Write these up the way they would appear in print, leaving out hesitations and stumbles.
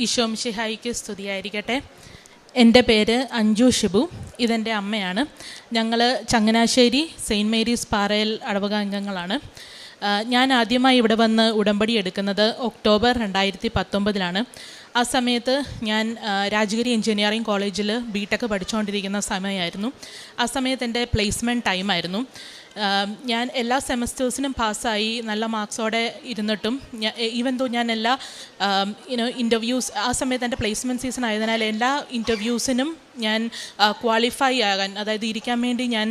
ഈശോ മിശിഹായിക്ക് സ്തുതിയായിരിക്കട്ടെ. എൻ്റെ പേര് അഞ്ജു ഷിബു. ഇതെൻ്റെ അമ്മയാണ്. ഞങ്ങൾ ചങ്ങനാശ്ശേരി സെയിൻറ്റ് മേരീസ് പാറയിൽ അടവക അംഗങ്ങളാണ്. ഞാൻ ആദ്യമായി ഇവിടെ വന്ന് ഉടമ്പടി എടുക്കുന്നത് ഒക്ടോബർ 2019 ആ സമയത്ത് ഞാൻ രാജഗിരി എഞ്ചിനീയറിംഗ് കോളേജിൽ ബിടെക് പഠിച്ചുകൊണ്ടിരിക്കുന്ന സമയമായിരുന്നു. ആ സമയത്ത് എൻ്റെ പ്ലേസ്മെൻറ്റ് ടൈമായിരുന്നു. ഞാൻ എല്ലാ സെമസ്റ്റേഴ്സിനും പാസ്സായി നല്ല മാർക്സോടെ ഇരുന്നിട്ടും ഈവൻ ദോ ഞാൻ എല്ലാ ഇൻ്റർവ്യൂസ് ആ സമയത്ത് എൻ്റെ പ്ലേസ്മെൻറ്റ് സീസൺ ആയതിനാൽ എല്ലാ ഇൻ്റർവ്യൂസിനും ഞാൻ ക്വാളിഫൈ ആകാൻ, അതായത് ഇരിക്കാൻ വേണ്ടി ഞാൻ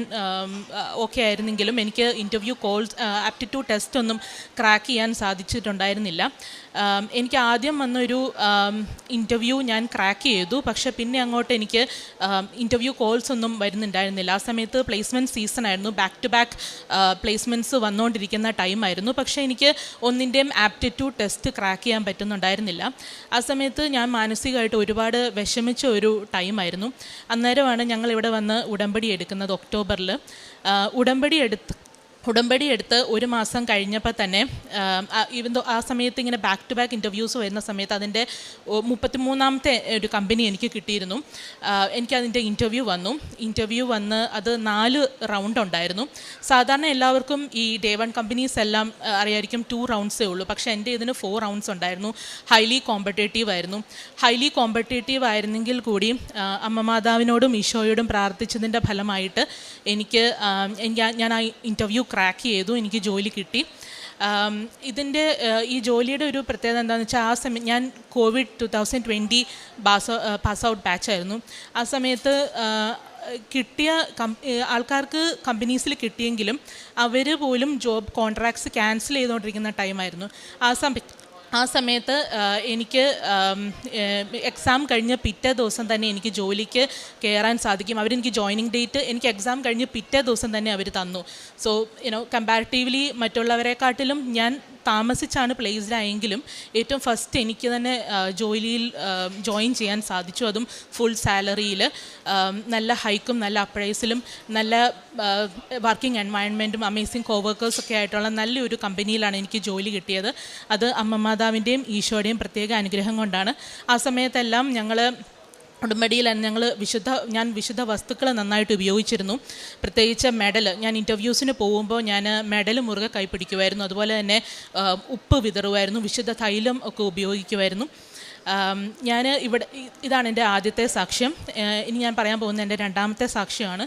ഓക്കെ ആയിരുന്നെങ്കിലും എനിക്ക് ഇൻ്റർവ്യൂ കോൾസ് ആപ്റ്റിറ്റ്യൂഡ് ടെസ്റ്റ് ഒന്നും ക്രാക്ക് ചെയ്യാൻ സാധിച്ചിട്ടുണ്ടായിരുന്നില്ല. എനിക്ക് ആദ്യം വന്നൊരു ഇൻ്റർവ്യൂ ഞാൻ ക്രാക്ക് ചെയ്തു, പക്ഷേ പിന്നെ അങ്ങോട്ട് എനിക്ക് ഇൻ്റർവ്യൂ കോൾസ് ഒന്നും വരുന്നുണ്ടായിരുന്നില്ല. ആ സമയത്ത് പ്ലേസ്മെൻറ്റ് സീസൺ ആയിരുന്നു, ബാക്ക് ടു ബാക്ക് പ്ലേസ്മെൻറ്റ്സ് വന്നുകൊണ്ടിരിക്കുന്ന ടൈമായിരുന്നു. പക്ഷേ എനിക്ക് ഒന്നിൻ്റെയും ആപ്റ്റിറ്റ്യൂഡ് ടെസ്റ്റ് ക്രാക്ക് ചെയ്യാൻ പറ്റുന്നുണ്ടായിരുന്നില്ല. ആ സമയത്ത് ഞാൻ മാനസികമായിട്ട് ഒരുപാട് വിഷമിച്ച ഒരു ടൈമായിരുന്നു. അന്നേരമാണ് ഞങ്ങളിവിടെ വന്ന് ഉടമ്പടി എടുക്കുന്നത് ഒക്ടോബറിൽ. ഉടമ്പടി എടുത്ത് ഒരു മാസം കഴിഞ്ഞപ്പോൾ തന്നെ ഈവൻ ആ സമയത്ത് ഇങ്ങനെ ബാക്ക് ടു ബാക്ക് ഇൻ്റർവ്യൂസ് വരുന്ന സമയത്ത് അതിൻ്റെ 33ാമത്തെ ഒരു കമ്പനി എനിക്ക് കിട്ടിയിരുന്നു. എനിക്കതിൻ്റെ ഇൻ്റർവ്യൂ വന്ന് അത് 4 റൗണ്ട് ഉണ്ടായിരുന്നു. സാധാരണ എല്ലാവർക്കും ഈ ഡേ 1 കമ്പനീസ് എല്ലാം അറിയായിരിക്കും 2 റൗണ്ട്സേ ഉള്ളൂ. പക്ഷേ എൻ്റെ ഇതിന് 4 റൗണ്ട്സ് ഉണ്ടായിരുന്നു. ഹൈലി കോമ്പറ്റേറ്റീവ് ആയിരുന്നെങ്കിൽ കൂടി അമ്മ മാതാവിനോടും ഈശോയോടും പ്രാർത്ഥിച്ചതിൻ്റെ ഫലമായിട്ട് ഞാൻ ആ ഇൻ്റർവ്യൂ ക്രാക്ക് ചെയ്തു. എനിക്ക് ജോലി കിട്ടി. ഈ ജോലിയുടെ ഒരു പ്രത്യേകത എന്താണെന്ന് വെച്ചാൽ, ആ സമയം ഞാൻ കോവിഡ് 2020 പാസ് ഔട്ട് ബാച്ചായിരുന്നു. ആ സമയത്ത് കിട്ടിയ ആൾക്കാർക്ക് കമ്പനീസിൽ കിട്ടിയെങ്കിലും അവർ പോലും ജോബ് കോൺട്രാക്ട്സ് ക്യാൻസൽ ചെയ്തുകൊണ്ടിരിക്കുന്ന ടൈമായിരുന്നു. ആ സമയത്ത് എനിക്ക് എക്സാം കഴിഞ്ഞ് പിറ്റേ ദിവസം തന്നെ എനിക്ക് ജോലിക്ക് കയറാൻ സാധിക്കും. അവരെനിക്ക് ജോയിനിങ് ഡേറ്റ് എനിക്ക് എക്സാം കഴിഞ്ഞ് പിറ്റേ ദിവസം തന്നെ അവർ തന്നു. സോ കമ്പാരിറ്റീവ്ലി മറ്റുള്ളവരെക്കാട്ടിലും ഞാൻ താമസിച്ചാണ് പ്ലേസ്ഡ് ആയെങ്കിലും ഏറ്റവും ഫസ്റ്റ് എനിക്ക് തന്നെ ജോലിയിൽ ജോയിൻ ചെയ്യാൻ സാധിച്ചു. അതും ഫുൾ സാലറിയിൽ, നല്ല ഹൈക്കും നല്ല അപ്രൈസിലും നല്ല വർക്കിംഗ് എൻവയൺമെൻറ്റും അമേസിങ് കോവർക്കേഴ്സൊക്കെ ആയിട്ടുള്ള നല്ലൊരു കമ്പനിയിലാണ് എനിക്ക് ജോലി കിട്ടിയത്. അത് അമ്മ മാതാവിൻ്റെയും ഈശോയുടെയും പ്രത്യേക അനുഗ്രഹം കൊണ്ടാണ്. ആ സമയത്തെല്ലാം ഞങ്ങൾ ഉടമ്പടിയിൽ ഞാൻ വിശുദ്ധ വസ്തുക്കൾ നന്നായിട്ട് ഉപയോഗിച്ചിരുന്നു. പ്രത്യേകിച്ച് മെഡൽ, ഞാൻ ഇൻ്റർവ്യൂസിന് പോകുമ്പോൾ ഞാൻ മെഡൽ മുറുകെ കൈപ്പിടിക്കുമായിരുന്നു. അതുപോലെ തന്നെ ഉപ്പ് വിതറുമായിരുന്നു, വിശുദ്ധ തൈലം ഒക്കെ ഉപയോഗിക്കുമായിരുന്നു. ഇതാണ് എൻ്റെ ആദ്യത്തെ സാക്ഷ്യം. ഇനി ഞാൻ പറയാൻ പോകുന്ന എൻ്റെ രണ്ടാമത്തെ സാക്ഷ്യമാണ്.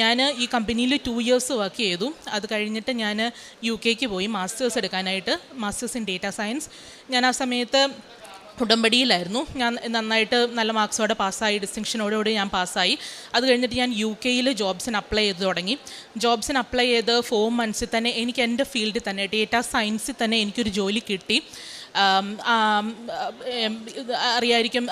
ഞാൻ ഈ കമ്പനിയിൽ 2 ഇയേഴ്സ് വർക്ക് ചെയ്തു. അത് കഴിഞ്ഞിട്ട് ഞാൻ UK പോയി മാസ്റ്റേഴ്സ് എടുക്കാനായിട്ട്, മാസ്റ്റേഴ്സ് ഇൻ ഡേറ്റ സയൻസ്. ഞാൻ ആ സമയത്ത് ഉടമ്പടിയിലായിരുന്നു. ഞാൻ നന്നായിട്ട് നല്ല മാർക്സോടെ പാസ്സായി, ഡിസ്റ്റിങ്ഷനോടുകൂടി ഞാൻ പാസ്സായി. അത് കഴിഞ്ഞിട്ട് ഞാൻ UK ജോബ്സിന് അപ്ലൈ ചെയ്ത് തുടങ്ങി. ജോബ്സിന് അപ്ലൈ ചെയ്ത് 4 മന്ത്സിൽ തന്നെ എനിക്ക് എൻ്റെ ഫീൽഡിൽ തന്നെ ഡേറ്റ സയൻസിൽ തന്നെ എനിക്കൊരു ജോലി കിട്ടി. അറിയായിരിക്കും,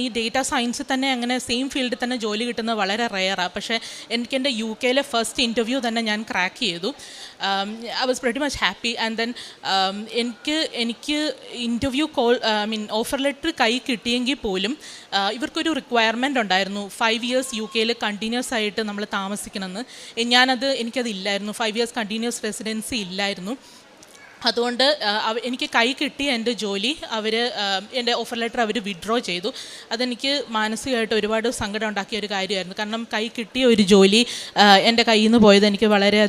ഈ ഡേറ്റ സയൻസിൽ തന്നെ അങ്ങനെ സെയിം ഫീൽഡിൽ തന്നെ ജോലി കിട്ടുന്നത് വളരെ റെയറാണ്. പക്ഷേ എൻ്റെ UK ഫസ്റ്റ് ഇൻ്റർവ്യൂ തന്നെ ഞാൻ ക്രാക്ക് ചെയ്തു. I was pretty much happy. And then എനിക്ക് ഇൻ്റർവ്യൂ ഓഫർ ലെറ്റർ കൈ കിട്ടിയെങ്കിൽ പോലും ഇവർക്കൊരു റിക്വയർമെൻ്റ് ഉണ്ടായിരുന്നു, 5 ഇയേഴ്സ് UK കണ്ടിന്യൂസ് ആയിട്ട് നമ്മൾ താമസിക്കണമെന്ന്. എനിക്കത് ഇല്ലായിരുന്നു. 5 ഇയേഴ്സ് കണ്ടിന്യൂസ് റെസിഡൻസി ഇല്ലായിരുന്നു. അതുകൊണ്ട് എനിക്ക് കൈ കിട്ടിയ എൻ്റെ ജോലി എൻ്റെ ഓഫർ ലെറ്റർ അവർ വിഡ്രോ ചെയ്തു. അതെനിക്ക് മാനസികമായിട്ട് ഒരുപാട് സങ്കടം ഉണ്ടാക്കിയ ഒരു കാര്യമായിരുന്നു. കാരണം കൈ കിട്ടിയ ഒരു ജോലി എൻ്റെ കയ്യിൽ നിന്ന് പോയത് എനിക്ക് വളരെ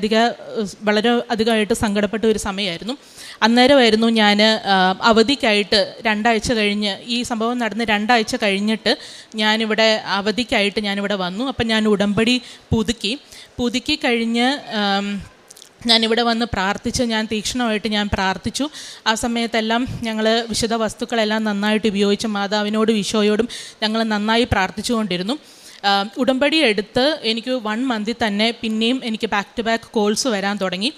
അധികമായിട്ട് സങ്കടപ്പെട്ട ഒരു സമയമായിരുന്നു. അന്നേരമായിരുന്നു ഞാൻ അവധിക്കായിട്ട് 2 ആഴ്ച കഴിഞ്ഞ്, ഈ സംഭവം നടന്ന് 2 ആഴ്ച കഴിഞ്ഞിട്ട് ഞാനിവിടെ അവധിക്കായിട്ട് ഞാനിവിടെ വന്നു. അപ്പം ഞാൻ ഉടമ്പടി പുതുക്കി കഴിഞ്ഞ് ഞാനിവിടെ വന്ന് തീക്ഷ്ണമായിട്ട് ഞാൻ പ്രാർത്ഥിച്ചു. ആ സമയത്തെല്ലാം ഞങ്ങൾ വിശുദ്ധ വസ്തുക്കളെല്ലാം നന്നായിട്ട് ഉപയോഗിച്ച് മാതാവിനോടും ഈശോയോടും ഞങ്ങൾ നന്നായി പ്രാർത്ഥിച്ചുകൊണ്ടിരുന്നു. ഉടമ്പടി എടുത്ത് എനിക്ക് 1 മന്തിൽ തന്നെ പിന്നെയും എനിക്ക് ബാക്ക് ടു ബാക്ക് കോൾസ് വരാൻ തുടങ്ങി.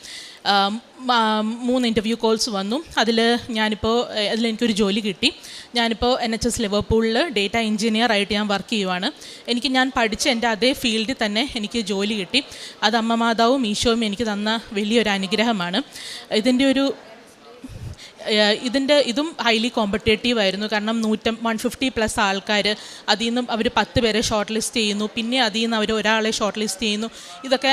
3 ഇൻ്റർവ്യൂ കോൾസ് വന്നു. അതിലെനിക്കൊരു ജോലി കിട്ടി. ഞാനിപ്പോൾ NHS ലിവർപൂളിൽ ഡേറ്റ എഞ്ചിനീയർ ആയിട്ട് ഞാൻ വർക്ക് ചെയ്യുവാണ്. ഞാൻ പഠിച്ച എൻ്റെ അതേ ഫീൽഡിൽ തന്നെ എനിക്ക് ജോലി കിട്ടി. അത് അമ്മ മാതാവും ഈശോയും എനിക്ക് തന്ന വലിയൊരു അനുഗ്രഹമാണ്. ഇതും ഹൈലി കോമ്പറ്റേറ്റീവ് ആയിരുന്നു. കാരണം 150+ ആൾക്കാർ, അതിൽ നിന്നും അവർ 10 പേരെ ഷോർട്ട് ലിസ്റ്റ് ചെയ്യുന്നു, പിന്നെ അതിൽ നിന്ന് അവർ ഒരാളെ ഷോർട്ട് ലിസ്റ്റ് ചെയ്യുന്നു. ഇതൊക്കെ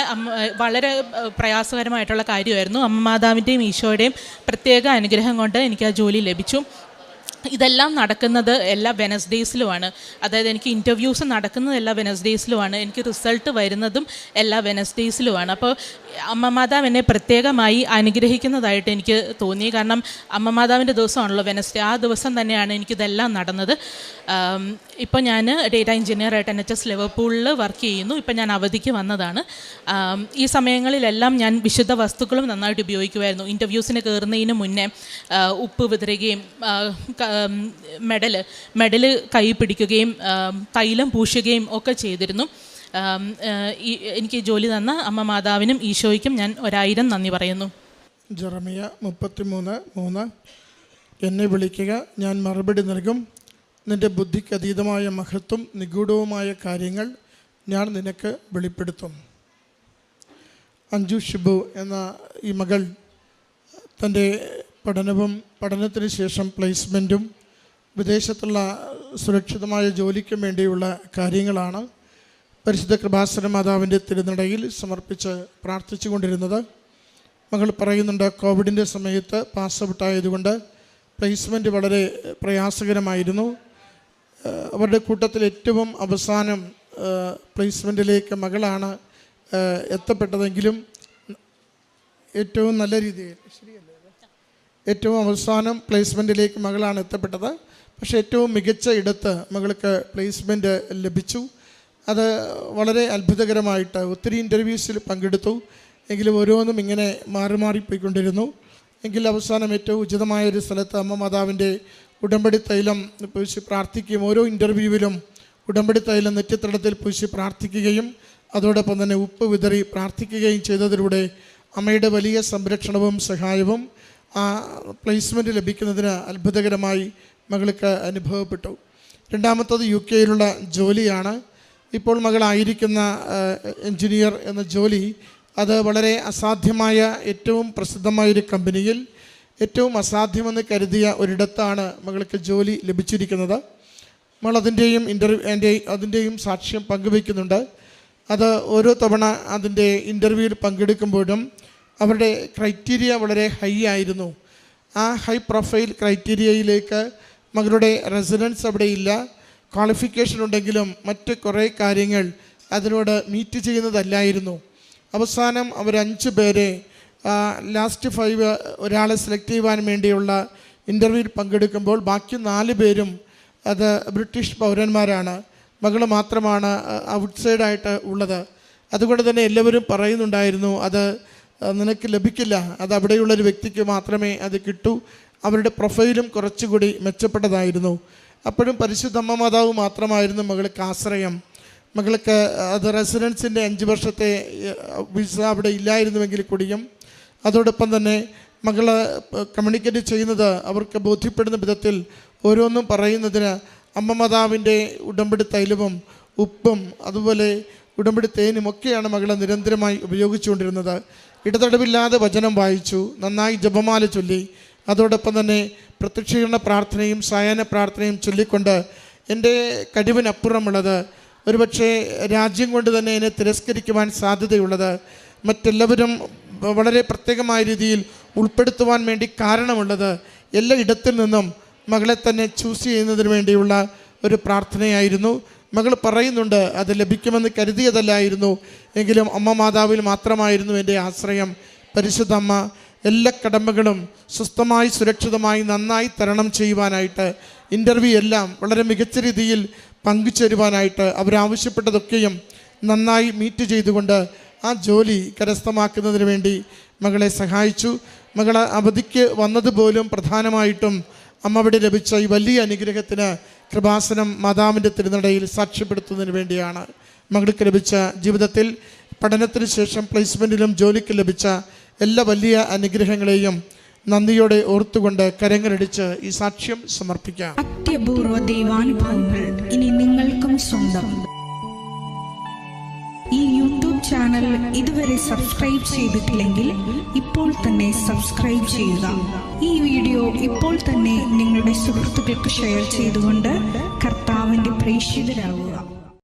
വളരെ പ്രയാസകരമായിട്ടുള്ള കാര്യമായിരുന്നു. അമ്മ മാതാവിൻ്റെയും ഈശോയുടെയും പ്രത്യേക അനുഗ്രഹം കൊണ്ട് എനിക്ക് ആ ജോലി ലഭിച്ചു. ഇതെല്ലാം നടക്കുന്നത് എല്ലാ വെനസ്ഡേയ്സിലുമാണ്. അതായത് എനിക്ക് ഇൻ്റർവ്യൂസ് നടക്കുന്നത് എല്ലാ വെനസ്ഡേയ്സിലുമാണ്, എനിക്ക് റിസൾട്ട് വരുന്നതും എല്ലാ വെനസ്ഡേയ്സിലുമാണ്. അപ്പോൾ അമ്മ മാതാവ് എന്നെ പ്രത്യേകമായി അനുഗ്രഹിക്കുന്നതായിട്ട് എനിക്ക് തോന്നി. കാരണം അമ്മ മാതാവിൻ്റെ ദിവസമാണല്ലോ വെനസ്ഡേ, ആ ദിവസം തന്നെയാണ് എനിക്കിതെല്ലാം നടന്നത്. ഇപ്പോൾ ഞാൻ ഡേറ്റ എഞ്ചിനീയറായിട്ട് NHS ലിവർപൂളിൽ വർക്ക് ചെയ്യുന്നു. ഇപ്പം ഞാൻ അവധിക്ക് വന്നതാണ്. ഈ സമയങ്ങളിലെല്ലാം ഞാൻ വിശുദ്ധ വസ്തുക്കളും നന്നായിട്ട് ഉപയോഗിക്കുമായിരുന്നു. ഇൻ്റർവ്യൂസിന് കയറുന്നതിന് മുന്നേ ഉപ്പ് വിതറുകയും മെഡൽ കൈ പിടിക്കുകയും തൈലം പൂശുകയും ഒക്കെ ചെയ്തിരുന്നു. എനിക്ക് ജോലി തന്ന അമ്മ മാതാവിനും ഈശോയ്ക്കും ഞാൻ 1000 നന്ദി പറയുന്നു. ജെറമിയ 33:3 എന്നെ വിളിക്കുക, ഞാൻ മറുപടി നൽകും. നിൻ്റെ ബുദ്ധിക്ക് അതീതമായ മഹത്വം നിഗൂഢവുമായ കാര്യങ്ങൾ ഞാൻ നിനക്ക് വെളിപ്പെടുത്തും. അഞ്ജു ഷിബു എന്ന ഈ മകൾ തൻ്റെ പഠനത്തിന് ശേഷം പ്ലേസ്മെൻറ്റും വിദേശത്തുള്ള സുരക്ഷിതമായ ജോലിക്കും വേണ്ടിയുള്ള കാര്യങ്ങളാണ് പരിശുദ്ധ കൃപാസന മാതാവിൻ്റെ തിരുനടയിൽ സമർപ്പിച്ച് പ്രാർത്ഥിച്ചു കൊണ്ടിരുന്നത്. മകൾ പറയുന്നുണ്ട്, കോവിഡിൻ്റെ സമയത്ത് പാസ് ഔട്ടായതുകൊണ്ട് പ്ലേസ്മെൻറ്റ് വളരെ പ്രയാസകരമായിരുന്നു. അവരുടെ കൂട്ടത്തിൽ ഏറ്റവും അവസാനം പ്ലേസ്മെൻറ്റിലേക്ക് മകളാണ് എത്തപ്പെട്ടതെങ്കിലും ഏറ്റവും നല്ല രീതിയിൽ ഏറ്റവും അവസാനം പ്ലേസ്മെൻറ്റിലേക്ക് മകളാണ് എത്തപ്പെട്ടത്. പക്ഷേ ഏറ്റവും മികച്ച ഇടത്ത് മകൾക്ക് പ്ലേസ്മെൻറ്റ് ലഭിച്ചു. അത് വളരെ അത്ഭുതകരമായിട്ട് ഒത്തിരി ഇൻ്റർവ്യൂസിൽ പങ്കെടുത്തു. എങ്കിലും ഓരോന്നും ഇങ്ങനെ മാറിപ്പോയിക്കൊണ്ടിരുന്നു. എങ്കിൽ അവസാനം ഏറ്റവും ഉചിതമായൊരു സ്ഥലത്ത് അമ്മ മാതാവിൻ്റെ ഉടമ്പടി തൈലം പൂശി പ്രാർത്ഥിക്കുകയും ഓരോ ഇൻ്റർവ്യൂവിലും ഉടമ്പടി തൈലം നെറ്റിത്തടത്തിൽ പൂശി പ്രാർത്ഥിക്കുകയും അതോടൊപ്പം തന്നെ ഉപ്പ് വിതറി പ്രാർത്ഥിക്കുകയും ചെയ്തതിലൂടെ അമ്മയുടെ വലിയ സംരക്ഷണവും സഹായവും ആ പ്ലേസ്മെൻറ്റ് ലഭിക്കുന്നതിന് അത്ഭുതകരമായി മകൾക്ക് അനുഭവപ്പെട്ടു. രണ്ടാമത്തത് UK ജോലിയാണ്. ഇപ്പോൾ മകളായിരിക്കുന്ന എൻജിനീയർ എന്ന ജോലി അത് വളരെ അസാധ്യമായ ഏറ്റവും പ്രസിദ്ധമായൊരു കമ്പനിയിൽ ഏറ്റവും അസാധ്യമെന്ന് കരുതിയ ഒരിടത്താണ് മകൾക്ക് ജോലി ലഭിച്ചിരിക്കുന്നത്. മകൾ അതിൻ്റെയും സാക്ഷ്യം പങ്കുവയ്ക്കുന്നുണ്ട്. അത് ഓരോ തവണ അതിൻ്റെ ഇൻ്റർവ്യൂവിൽ പങ്കെടുക്കുമ്പോഴും അവരുടെ ക്രൈറ്റീരിയ വളരെ ഹൈ ആയിരുന്നു. ആ ഹൈ പ്രൊഫൈൽ ക്രൈറ്റീരിയയിലേക്ക് മകളുടെ റെസിഡൻസ് അവിടെ ഇല്ല, ക്വാളിഫിക്കേഷൻ ഉണ്ടെങ്കിലും മറ്റ് കുറേ കാര്യങ്ങൾ അതിനോട് മീറ്റ് ചെയ്യുന്നതല്ലായിരുന്നു. അവസാനം അവർ 5 പേരെ ലാസ്റ്റ് 5 ഒരാളെ സെലക്ട് ചെയ്യുവാൻ വേണ്ടിയുള്ള ഇൻ്റർവ്യൂവിൽ പങ്കെടുക്കുമ്പോൾ ബാക്കി 4 പേരും അത് ബ്രിട്ടീഷ് പൗരന്മാരാണ്. മകൾ മാത്രമാണ് ഔട്ട്സൈഡായിട്ട് ഉള്ളത്. അതുകൊണ്ട് തന്നെ എല്ലാവരും പറയുന്നുണ്ടായിരുന്നു, അത് നിനക്ക് ലഭിക്കില്ല, അത് അവിടെയുള്ളൊരു വ്യക്തിക്ക് മാത്രമേ അത് കിട്ടൂ. അവരുടെ പ്രൊഫൈലും കുറച്ചുകൂടി മെച്ചപ്പെട്ടതായിരുന്നു. അപ്പോഴും പരിശുദ്ധ അമ്മ മാതാവ് മാത്രമായിരുന്നു മകൾക്ക് ആശ്രയം. മകൾക്ക് അത് റെസിഡൻസിൻ്റെ 5 വർഷത്തെ വിസ അവിടെ ഇല്ലായിരുന്നുവെങ്കിൽ കൂടിയും അതോടൊപ്പം തന്നെ മകൾ കമ്മ്യൂണിക്കേറ്റ് ചെയ്യുന്നത് അവർക്ക് ബോധ്യപ്പെടുന്ന വിധത്തിൽ ഓരോന്നും പറയുന്നതിന് അമ്മ മാതാവിൻ്റെ ഉടമ്പടി തൈലവും ഉപ്പും അതുപോലെ ഉടമ്പടി തേനും ഒക്കെയാണ് മകൾ നിരന്തരമായി ഉപയോഗിച്ചുകൊണ്ടിരുന്നത്. ഇടതടവില്ലാതെ വചനം വായിച്ചു, നന്നായി ജപമാല ചൊല്ലി, അതോടൊപ്പം തന്നെ പ്രത്യക്ഷീകരണ പ്രാർത്ഥനയും സായാഹ്ന പ്രാർത്ഥനയും ചൊല്ലിക്കൊണ്ട് എൻ്റെ കഴിവിനപ്പുറമുള്ളത്, ഒരുപക്ഷെ രാജ്യം കൊണ്ട് തന്നെ എന്നെ തിരസ്കരിക്കുവാൻ സാധ്യതയുള്ളത്, മറ്റെല്ലാവരും വളരെ പ്രത്യേകമായ രീതിയിൽ ഉൾപ്പെടുത്തുവാൻ വേണ്ടി കാരണമുള്ളത്, എല്ലാ ഇടത്തിൽ നിന്നും മകളെ തന്നെ ചൂസ് ചെയ്യുന്നതിന് വേണ്ടിയുള്ള ഒരു പ്രാർത്ഥനയായിരുന്നു. മകൾ പറയുന്നുണ്ട്, അത് ലഭിക്കുമെന്ന് കരുതിയതല്ലായിരുന്നു, എങ്കിലും അമ്മ മാതാവിൽ മാത്രമായിരുന്നു എൻ്റെ ആശ്രയം. പരിശുദ്ധ അമ്മ എല്ലാ കടമകളും സ്വസ്ഥമായി സുരക്ഷിതമായി നന്നായി തരണം ചെയ്യുവാനായിട്ട്, ഇൻ്റർവ്യൂ എല്ലാം വളരെ മികച്ച രീതിയിൽ പങ്കുചേരുവാനായിട്ട് അവരാവശ്യപ്പെട്ടതൊക്കെയും നന്നായി മീറ്റ് ചെയ്തുകൊണ്ട് ആ ജോലി കരസ്ഥമാക്കുന്നതിന് വേണ്ടി മകളെ സഹായിച്ചു. മകൾ അവധിക്ക് വന്നതുപോലും പ്രധാനമായിട്ടും അമ്മ അവിടെ ലഭിച്ച ഈ വലിയ അനുഗ്രഹത്തിന് കൃപാസനം മാതാവിൻ്റെ തിരുനടയിൽ സാക്ഷ്യപ്പെടുത്തുന്നതിന് വേണ്ടിയാണ്. മകൾക്ക് ലഭിച്ച ജീവിതത്തിൽ പഠനത്തിന് ശേഷം പ്ലേസ്മെൻറ്റിലും ജോലിക്ക് ലഭിച്ച എല്ലാ വലിയ അനുഗ്രഹങ്ങളെയും നന്ദിയോടെ ഓർത്തുകൊണ്ട് കരങ്ങളടിച്ച് ഈ സാക്ഷ്യം സമർപ്പിക്കാം. അത്യപൂർവ ദൈവാനുഭവങ്ങൾ ഇനി നിങ്ങൾക്കും സ്വന്തം. ഈ യൂട്യൂബ് ചാനൽ ഇതുവരെ സബ്സ്ക്രൈബ് ചെയ്തിട്ടില്ലെങ്കിൽ ഇപ്പോൾ തന്നെ സബ്സ്ക്രൈബ് ചെയ്യുക. ഈ വീഡിയോ ഇപ്പോൾ തന്നെ നിങ്ങളുടെ സുഹൃത്തുക്കൾക്ക് ഷെയർ ചെയ്തുകൊണ്ട് കർത്താവിൻ്റെ പ്രേക്ഷിതരാകുക.